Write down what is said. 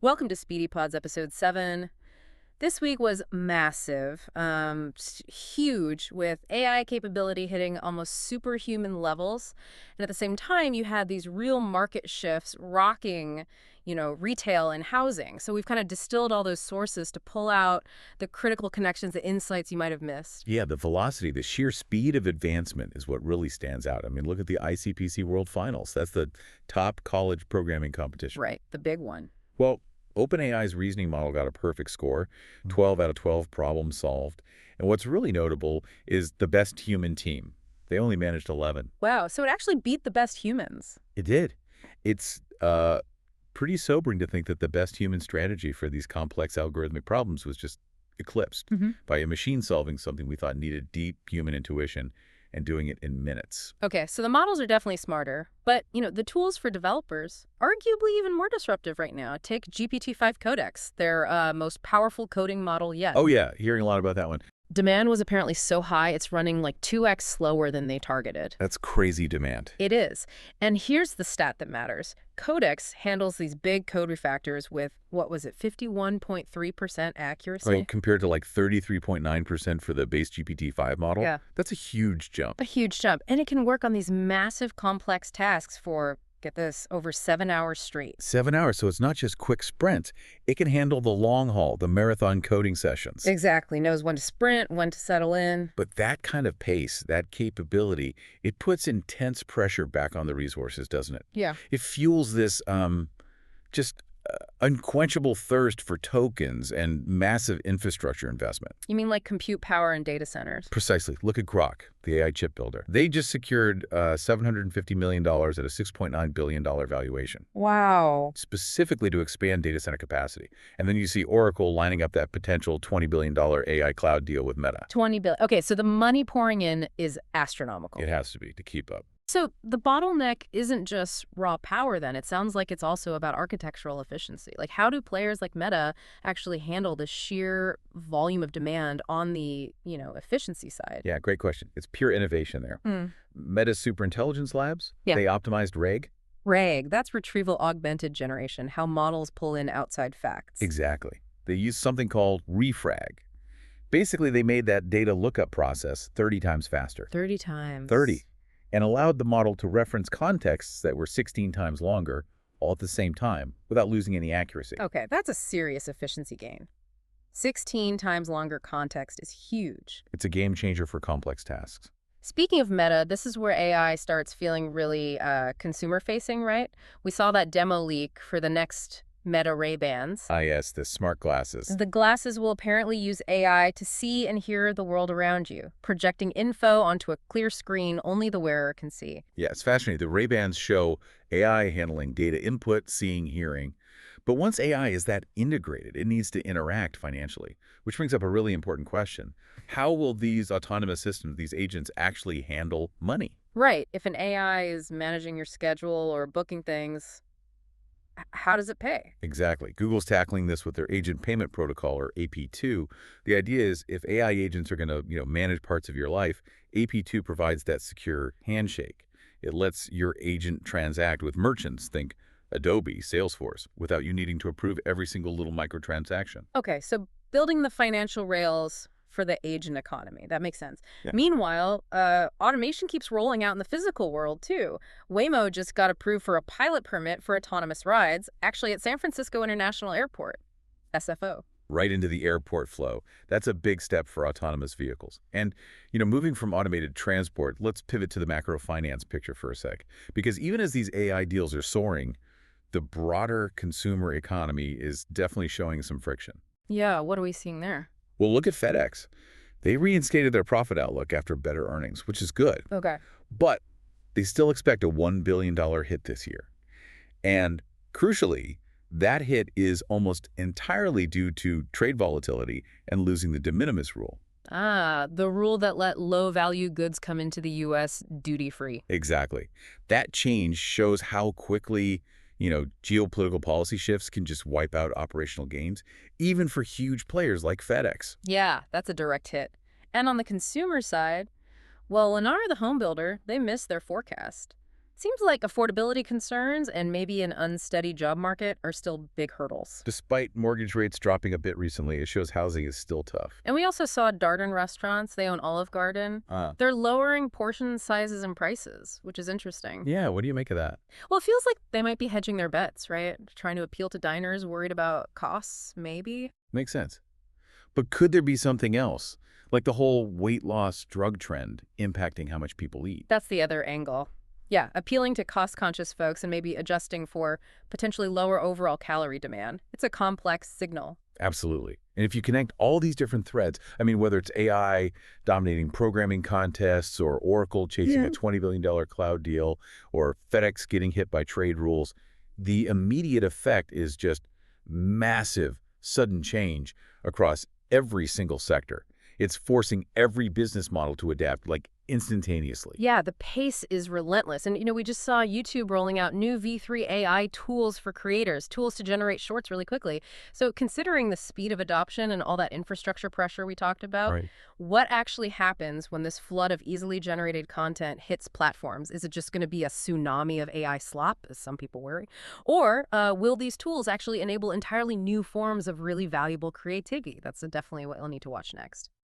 Welcome to SpeedyPodz episode 7. This week was massive, huge, with AI capability hitting almost superhuman levels. And at the same time, you had these real market shifts rocking, retail and housing. So we've kind of distilled all those sources to pull out the critical connections, the insights you might have missed. Yeah, the velocity, the sheer speed of advancement is what really stands out. I mean, look at the ICPC World Finals. That's the top college programming competition. Right, the big one. Well, OpenAI's reasoning model got a perfect score, 12 out of 12 problems solved. And what's really notable is the best human team. They only managed 11. Wow, so it actually beat the best humans. It did. It's pretty sobering to think that the best human strategy for these complex algorithmic problems was just eclipsed by a machine solving something we thought needed deep human intuition and doing it in minutes. Okay, so the models are definitely smarter, but, the tools for developers, arguably even more disruptive right now. Take GPT-5 Codex, their most powerful coding model yet. Oh, yeah. Hearing a lot about that one. Demand was apparently so high, it's running like 2x slower than they targeted. That's crazy demand. It is. And here's the stat that matters. Codex handles these big code refactors with, 51.3% accuracy? Right, compared to like 33.9% for the base GPT-5 model. Yeah. That's a huge jump. A huge jump. And it can work on these massive complex tasks for, get this, over 7 hours straight. 7 hours, so it's not just quick sprints. It can handle the long haul, the marathon coding sessions. Exactly. Knows when to sprint, when to settle in. But that kind of pace, that capability, it puts intense pressure back on the resources, doesn't it? Yeah. It fuels this just unquenchable thirst for tokens and massive infrastructure investment. You mean like compute power and data centers? Precisely. Look at Grok, the AI chip builder. They just secured $750 million at a $6.9 billion valuation. Wow. Specifically to expand data center capacity. And then you see Oracle lining up that potential $20 billion AI cloud deal with Meta. 20 billion. Okay, so the money pouring in is astronomical. It has to be to keep up. So the bottleneck isn't just raw power then. It sounds like it's also about architectural efficiency. Like, how do players like Meta actually handle the sheer volume of demand on the, efficiency side? Yeah, great question. It's pure innovation there. Meta's superintelligence labs, Yeah. they optimized RAG. RAG, that's retrieval augmented generation, how models pull in outside facts. Exactly. They used something called refrag. Basically, they made that data lookup process 30 times faster. 30 times. 30. And allowed the model to reference contexts that were 16 times longer, all at the same time, without losing any accuracy. Okay, that's a serious efficiency gain. 16 times longer context is huge. It's a game changer for complex tasks. Speaking of Meta, this is where AI starts feeling really consumer-facing, right? We saw that demo leak for the next Meta Ray-Bans. Ah, yes, the smart glasses. The glasses will apparently use AI to see and hear the world around you, projecting info onto a clear screen only the wearer can see. Yeah, it's fascinating. The Ray-Bans show AI handling data input, seeing, hearing. But once AI is that integrated, it needs to interact financially, which brings up a really important question. How will these autonomous systems, these agents, actually handle money? Right. If an AI is managing your schedule or booking things, how does it pay? Exactly. Google's tackling this with their agent payment protocol, or AP2. The idea is if AI agents are going to, manage parts of your life, AP2 provides that secure handshake. It lets your agent transact with merchants, think Adobe, Salesforce, without you needing to approve every single little microtransaction. Okay, so building the financial rails for the agent economy. That makes sense. Yeah. Meanwhile, automation keeps rolling out in the physical world, too. Waymo just got approved for a pilot permit for autonomous rides, actually at San Francisco International Airport, SFO. Right into the airport flow. That's a big step for autonomous vehicles. And, moving from automated transport, let's pivot to the macro finance picture for a sec. Because even as these AI deals are soaring, the broader consumer economy is definitely showing some friction. Yeah, what are we seeing there? Well, look at FedEx. They reinstated their profit outlook after better earnings, which is good. Okay. But they still expect a $1 billion hit this year. And crucially, that hit is almost entirely due to trade volatility and losing the de minimis rule. Ah, the rule that let low-value goods come into the U.S. duty-free. Exactly. That change shows how quickly geopolitical policy shifts can just wipe out operational gains, even for huge players like FedEx. Yeah, that's a direct hit. And on the consumer side, well, Lennar, the home builder, they missed their forecast. Seems like affordability concerns and maybe an unsteady job market are still big hurdles. Despite mortgage rates dropping a bit recently, it shows housing is still tough. And we also saw Darden restaurants, they own Olive Garden. Ah. They're lowering portion sizes and prices, which is interesting. Yeah, what do you make of that? Well, it feels like they might be hedging their bets, right? Trying to appeal to diners worried about costs, maybe. Makes sense. But could there be something else, like the whole weight loss drug trend impacting how much people eat? That's the other angle. Yeah, appealing to cost-conscious folks and maybe adjusting for potentially lower overall calorie demand. It's a complex signal. Absolutely. And if you connect all these different threads, I mean, whether it's AI dominating programming contests or Oracle chasing a $20 billion cloud deal or FedEx getting hit by trade rules, the immediate effect is just massive, sudden change across every single sector. It's forcing every business model to adapt, like instantaneously. Yeah, the pace is relentless. And, we just saw YouTube rolling out new V3 AI tools for creators, tools to generate shorts really quickly. So considering the speed of adoption and all that infrastructure pressure we talked about, Right. what actually happens when this flood of easily generated content hits platforms? Is it just going to be a tsunami of AI slop, as some people worry? Or will these tools actually enable entirely new forms of really valuable creativity? That's definitely what you'll need to watch next.